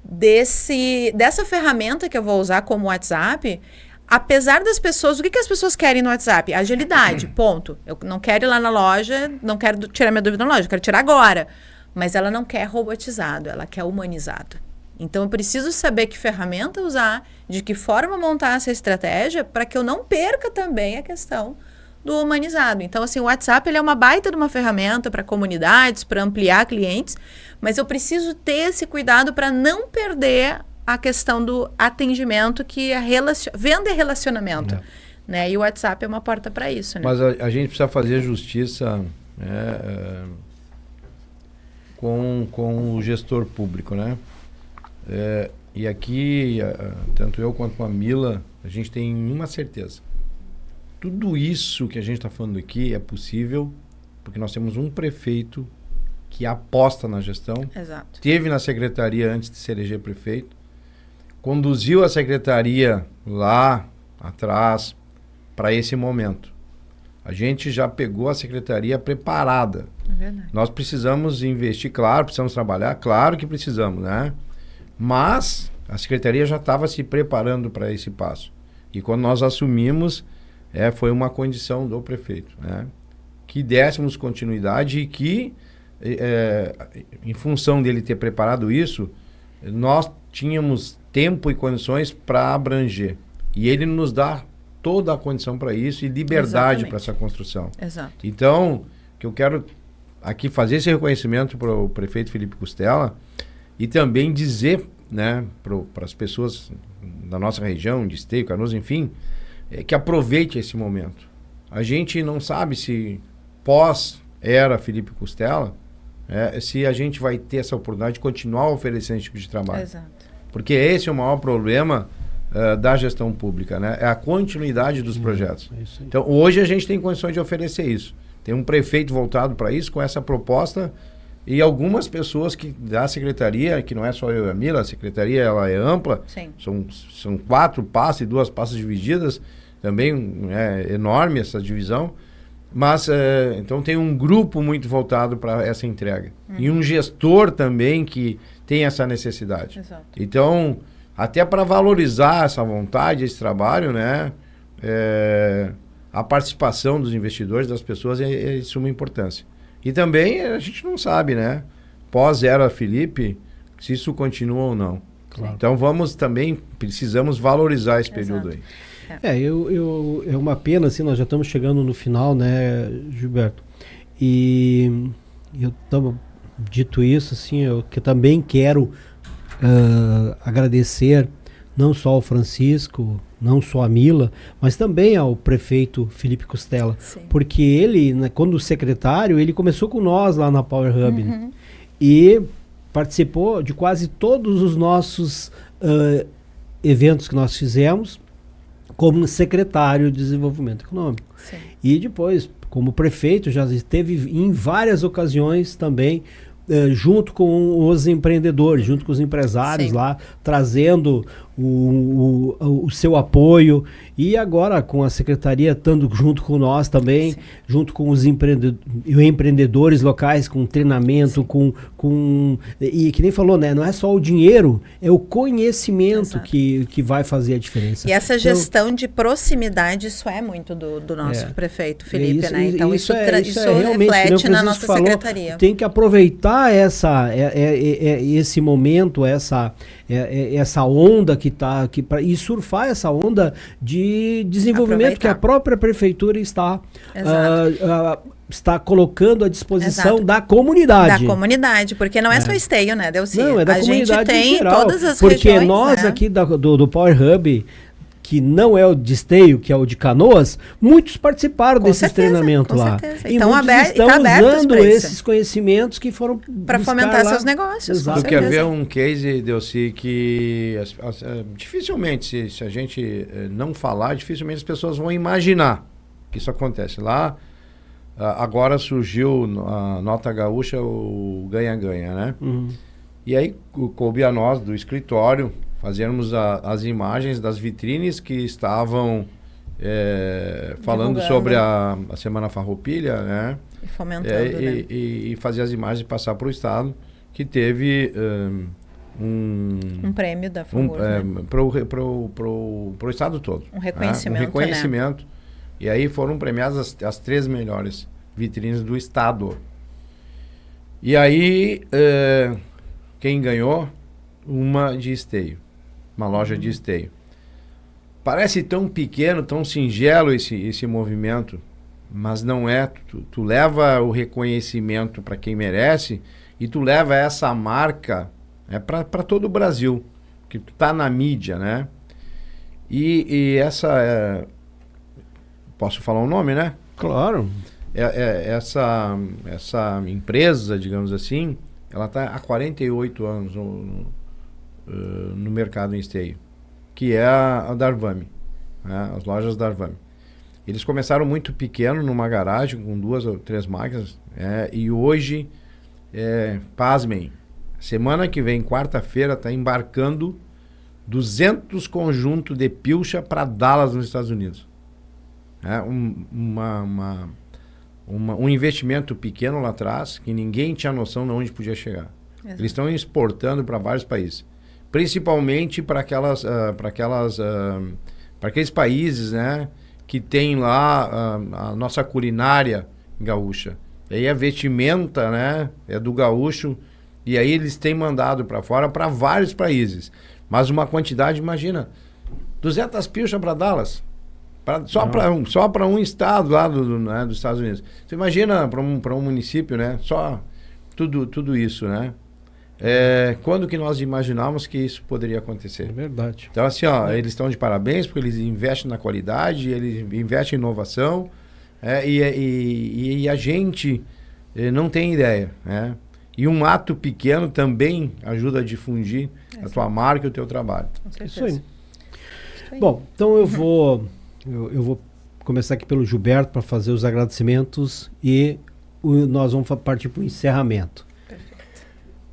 dessa ferramenta que eu vou usar como WhatsApp, apesar das pessoas... O que as pessoas querem no WhatsApp? Agilidade, ponto. Eu não quero ir lá na loja, não quero tirar minha dúvida na loja, eu quero tirar agora. Mas ela não quer robotizado, ela quer humanizado. Então, eu preciso saber que ferramenta usar, de que forma montar essa estratégia, para que eu não perca também a questão do humanizado. Então, assim, o WhatsApp ele é uma baita de uma ferramenta para comunidades, para ampliar clientes, mas eu preciso ter esse cuidado para não perder a questão do atendimento, que venda é relacionamento. Né? E o WhatsApp é uma porta para isso. Né? Mas a gente precisa fazer justiça com o gestor público, né? E aqui, tanto eu quanto a Mila, a gente tem uma certeza. Tudo isso que a gente está falando aqui é possível porque nós temos um prefeito que aposta na gestão. Exato. Teve na secretaria antes de se eleger prefeito, conduziu a secretaria lá atrás para esse momento. A gente já pegou a secretaria preparada. É verdade. Nós precisamos investir, claro, precisamos trabalhar, claro que precisamos, né? Mas a secretaria já estava se preparando para esse passo. E quando nós assumimos, foi uma condição do prefeito, né? Que dessemos continuidade e que, em função dele ter preparado isso, nós tínhamos tempo e condições para abranger. E ele nos dá toda a condição para isso e liberdade para essa construção. Exato. Então, que eu quero aqui fazer esse reconhecimento para o prefeito Felipe Costella e também dizer, né, para as pessoas da nossa região, de Esteio, Canoas, enfim, que aproveite esse momento. A gente não sabe se pós-era Felipe Costella, se a gente vai ter essa oportunidade de continuar oferecendo esse tipo de trabalho. Exato. Porque esse é o maior problema da gestão pública, né? É a continuidade dos projetos. Então, hoje a gente tem condições de oferecer isso. Tem um prefeito voltado para isso, com essa proposta, e algumas pessoas da secretaria, que não é só eu e a Mila, a secretaria ela é ampla. Sim. São 4 pastas e 2 pastas divididas, também é enorme essa divisão, mas então tem um grupo muito voltado para essa entrega. E um gestor também que tem essa necessidade. Exato. Então, até para valorizar essa vontade, esse trabalho, né, a participação dos investidores, das pessoas, é de suma importância. E também a gente não sabe, né, pós-era Felipe, se isso continua ou não. Claro. Então precisamos valorizar esse período aí. É uma pena, assim, nós já estamos chegando no final, né, Gilberto? E eu dito isso, assim, eu que também quero agradecer não só ao Francisco, não só a Mila, mas também ao prefeito Felipe Costella. Sim. Porque ele, né, quando secretário, ele começou com nós lá na Power Hub, né? E participou de quase todos os nossos eventos que nós fizemos como secretário de Desenvolvimento Econômico. Sim. E depois, como prefeito, já esteve em várias ocasiões também junto com os empreendedores, junto com os empresários. Sim. Lá, trazendo o seu apoio, e agora com a secretaria estando junto com nós também. Sim. Junto com os empreendedores locais, com treinamento, e que nem falou, né, não é só o dinheiro, é o conhecimento que vai fazer a diferença. E essa gestão de proximidade, isso é muito do nosso prefeito Felipe, né? Então isso reflete na nossa secretaria. Tem que aproveitar esse momento, essa onda e surfar essa onda de desenvolvimento que a própria prefeitura está colocando à disposição da comunidade. Da comunidade, porque não é só Esteio, né, Delcy? Não, é da comunidade gente tem em geral, todas as porque regiões, nós, né? aqui do Power Hub, que não é o de Esteio, que é o de Canoas, muitos participaram desses treinamentos lá. Certeza. E então, muitos estão usando esses conhecimentos que foram para fomentar seus negócios. Tu quer ver um case, Delcy, que dificilmente, se a gente não falar, dificilmente as pessoas vão imaginar que isso acontece. Lá, agora surgiu a Nota Gaúcha, o ganha-ganha, né? Uhum. E aí coube a nós, do escritório, fazermos as imagens das vitrines que estavam falando sobre a Semana Farroupilha, né? E fomentando, né? E fazer as imagens e passar para o Estado, que teve um prêmio da FAMURS, né? Pro estado todo. Um reconhecimento, Um reconhecimento. Né? E aí foram premiadas as 3 melhores vitrines do estado. E aí, quem ganhou? Uma de esteio. Uma loja de esteio. Parece tão pequeno, tão singelo esse movimento, mas não é. Tu leva o reconhecimento para quem merece e tu leva essa marca para todo o Brasil, que tu tá na mídia, né? E essa... posso falar um nome, né? Claro. Essa empresa, digamos assim, ela está há 48 anos no mercado em esteio, que é a Darvame, né? As lojas Darvame. Eles começaram muito pequeno, numa garagem, com 2 ou 3 máquinas, e hoje, pasmem, semana que vem, quarta-feira, está embarcando 200 conjuntos de pilcha para Dallas, nos Estados Unidos. Um investimento pequeno lá atrás, que ninguém tinha noção de onde podia chegar. Exato. Eles estão exportando para vários países, principalmente para aqueles países, né, que tem lá a nossa culinária gaúcha. E aí a vestimenta, né, é do gaúcho, e aí eles têm mandado para fora para vários países. Mas uma quantidade, imagina, 200 pilchas para Dallas. Só para um estado lá dos Estados Unidos. Você imagina para um município, né? Só tudo isso, né? Quando que nós imaginávamos que isso poderia acontecer? É verdade. Então, assim, eles estão de parabéns porque eles investem na qualidade, eles investem em inovação, e a gente não tem ideia, né? E um ato pequeno também ajuda a difundir a tua marca e o teu trabalho. Com certeza. Isso aí. Bom, então eu vou começar aqui pelo Gilberto para fazer os agradecimentos e nós vamos partir para o encerramento.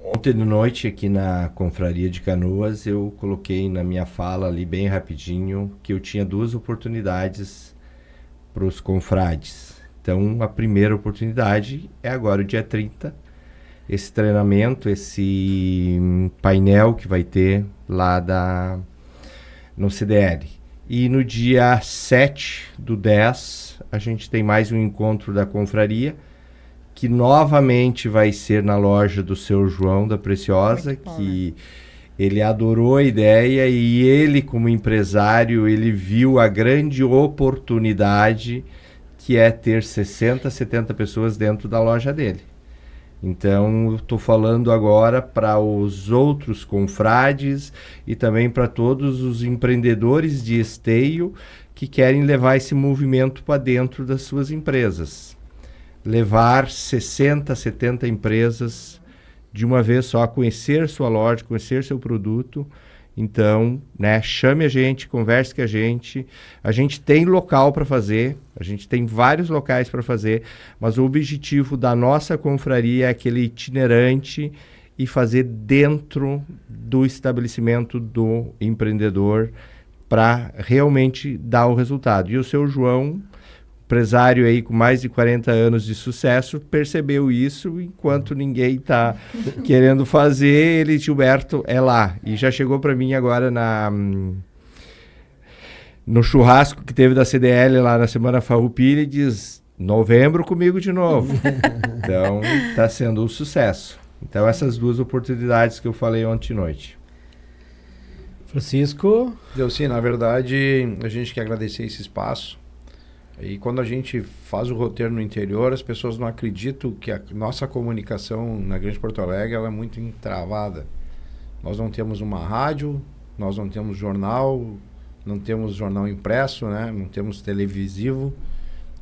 Ontem de noite, aqui na Confraria de Canoas, eu coloquei na minha fala ali bem rapidinho que eu tinha 2 oportunidades para os confrades. Então, a primeira oportunidade é agora, o dia 30, esse treinamento, esse painel que vai ter lá no CDL. E no dia 7/10, a gente tem mais um encontro da confraria, que novamente vai ser na loja do seu João da Preciosa, que ele adorou a ideia e ele, como empresário, ele viu a grande oportunidade que é ter 60, 70 pessoas dentro da loja dele. Então, eu estou falando agora para os outros confrades e também para todos os empreendedores de esteio que querem levar esse movimento para dentro das suas empresas. Levar 60, 70 empresas de uma vez só, conhecer sua loja, conhecer seu produto. Então, né, chame a gente, converse com a gente tem local para fazer, a gente tem vários locais para fazer, mas o objetivo da nossa confraria é aquele itinerante e fazer dentro do estabelecimento do empreendedor para realmente dar o resultado. E o seu João, empresário aí com mais de 40 anos de sucesso, percebeu isso, enquanto ninguém está querendo fazer, ele, Gilberto, é lá. E já chegou para mim agora no churrasco que teve da CDL lá na Semana Farroupilha e diz, novembro comigo de novo. Então, está sendo um sucesso. Então, essas 2 oportunidades que eu falei ontem à noite. Francisco? Sim, na verdade, a gente quer agradecer esse espaço. E quando a gente faz o roteiro no interior, as pessoas não acreditam que a nossa comunicação na Grande Porto Alegre ela é muito entravada. Nós não temos uma rádio, nós não temos jornal, não temos jornal impresso, né? Não temos televisivo.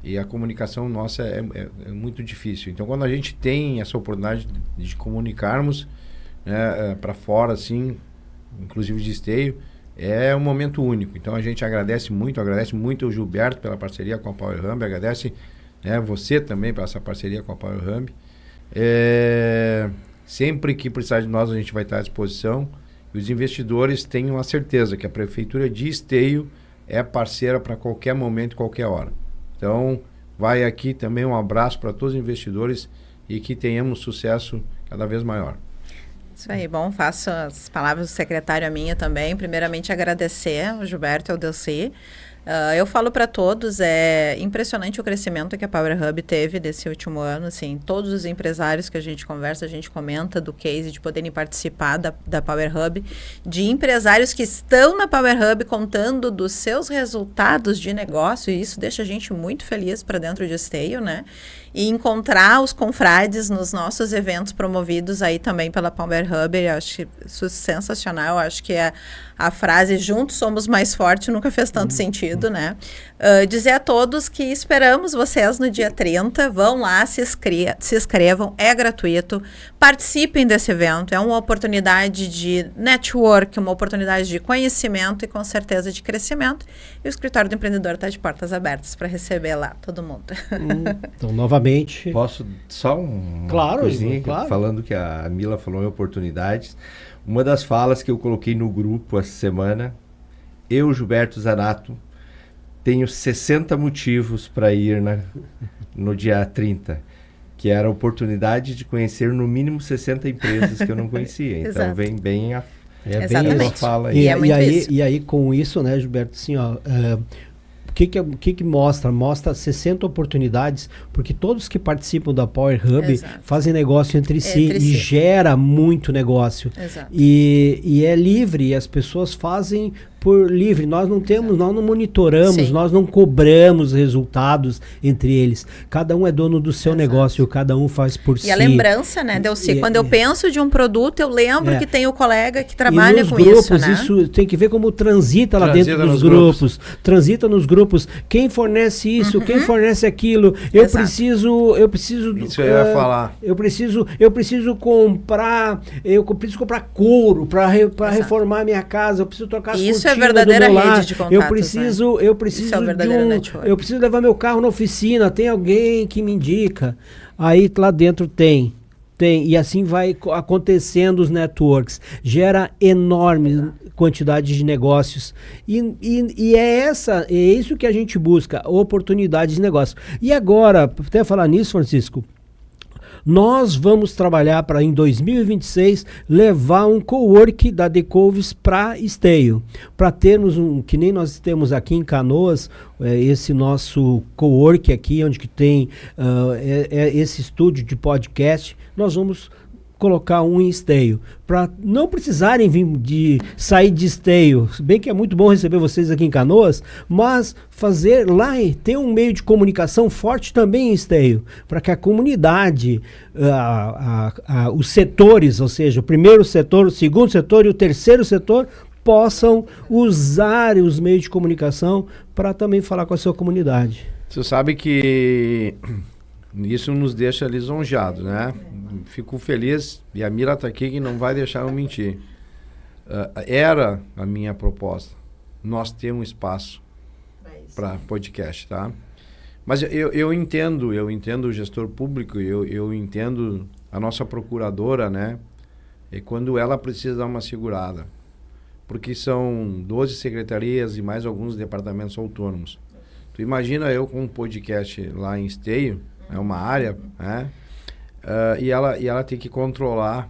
E a comunicação nossa é muito difícil. Então, quando a gente tem essa oportunidade de comunicarmos, né, para fora, assim, inclusive de esteio, é um momento único. Então a gente agradece muito ao Gilberto pela parceria com a Power Hub, agradece, né, você também por essa parceria com a Power Hub. Sempre que precisar de nós, a gente vai estar à disposição. E os investidores tenham a certeza que a Prefeitura de Esteio é parceira para qualquer momento, qualquer hora. Então, vai aqui também um abraço para todos os investidores e que tenhamos sucesso cada vez maior. Isso aí, bom, faço as palavras do secretário a minha também. Primeiramente, agradecer ao Gilberto e ao Delcy. Eu falo para todos, é impressionante o crescimento que a Power Hub teve desse último ano, assim, todos os empresários que a gente conversa, a gente comenta do case de poderem participar da Power Hub, de empresários que estão na Power Hub contando dos seus resultados de negócio, e isso deixa a gente muito feliz para dentro de Esteio, né? E encontrar os confrades nos nossos eventos promovidos aí também pela Power Hub, eu acho isso sensacional, eu acho que a frase "juntos somos mais fortes" nunca fez tanto sentido, né? Dizer a todos que esperamos vocês no dia 30, vão lá, se inscrevam, é gratuito, participem desse evento, é uma oportunidade de network, uma oportunidade de conhecimento e com certeza de crescimento, e o Escritório do Empreendedor está de portas abertas para receber lá todo mundo. Então, novamente... Posso só uma coisinha, claro. Falando que a Mila falou em oportunidades, uma das falas que eu coloquei no grupo essa semana, eu, Gilberto Zanato, tenho 60 motivos para ir no dia 30, que era a oportunidade de conhecer no mínimo 60 empresas que eu não conhecia. Então vem bem a fala aí. E aí com isso, né, Gilberto, assim, ó, o que mostra? Mostra 60 oportunidades, porque todos que participam da Power Hub fazem negócio entre si e gera muito negócio. E é livre, e as pessoas fazem por livre. Nós não temos, nós não monitoramos, nós não cobramos resultados entre eles. Cada um é dono do seu negócio, cada um faz por si. E a lembrança, né, Delcy? Quando eu penso de um produto, eu lembro que tem o colega que trabalha com grupos, isso, né? Isso tem que ver como transita lá dentro dos grupos. Transita nos grupos. Quem fornece isso, quem fornece aquilo. Eu preciso isso eu ia falar. Eu preciso comprar couro para reformar minha casa. Eu preciso trocar as cortinas. É verdadeira rede de contatos, eu preciso eu preciso levar meu carro na oficina, tem alguém que me indica. Aí lá dentro tem, e assim vai acontecendo os networks, gera enorme quantidade de negócios e é isso que a gente busca, oportunidades de negócio. E agora, até falar nisso, Francisco, nós vamos trabalhar para, em 2026, levar um cowork da Decovis para Esteio. Para termos que nem nós temos aqui em Canoas, esse nosso cowork aqui, onde que tem esse estúdio de podcast, nós vamos colocar um em Esteio, para não precisarem sair de Esteio, se bem que é muito bom receber vocês aqui em Canoas, mas fazer lá e ter um meio de comunicação forte também em Esteio, para que a comunidade, os setores, ou seja, o primeiro setor, o segundo setor e o terceiro setor, possam usar os meios de comunicação para também falar com a sua comunidade. Você sabe que isso nos deixa lisonjeados, né? Fico feliz, e a Mila está aqui que não vai deixar eu mentir. Era a minha proposta. Nós temos espaço para podcast, tá? Mas eu entendo o gestor público, eu entendo a nossa procuradora, né? E quando ela precisa dar uma segurada. Porque são 12 secretarias e mais alguns departamentos autônomos. Tu imagina eu com um podcast lá em Esteio, é uma área, né? E ela tem que controlar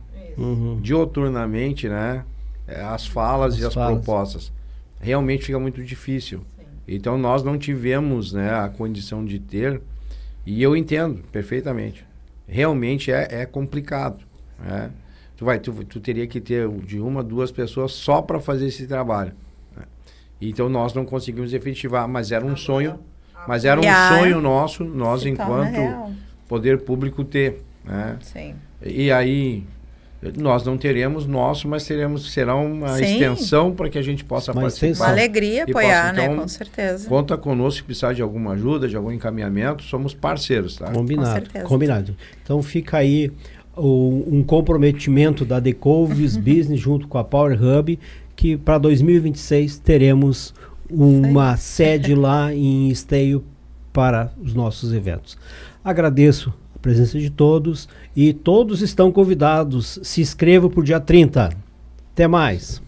dioturnamente, né, as falas e as propostas. Realmente fica muito difícil. Então nós não tivemos, né, a condição de ter, e eu entendo perfeitamente. Realmente é complicado, né? Tu teria que ter de 1 a 2 pessoas só para fazer esse trabalho, né? Então nós não conseguimos efetivar, mas era um sonho. Mas era um sonho nosso, nós enquanto poder público ter, né? Sim. E aí nós não teremos nosso, mas será uma extensão para que a gente possa participar. Uma alegria apoiar, né? Com certeza. Conta conosco se precisar de alguma ajuda, de algum encaminhamento, somos parceiros, tá? Combinado. Então fica aí um comprometimento da Decovis Business junto com a Power Hub, que para 2026 teremos uma sede lá em Esteio para os nossos eventos. Agradeço a presença de todos e todos estão convidados. Se inscrevam por dia 30. Até mais.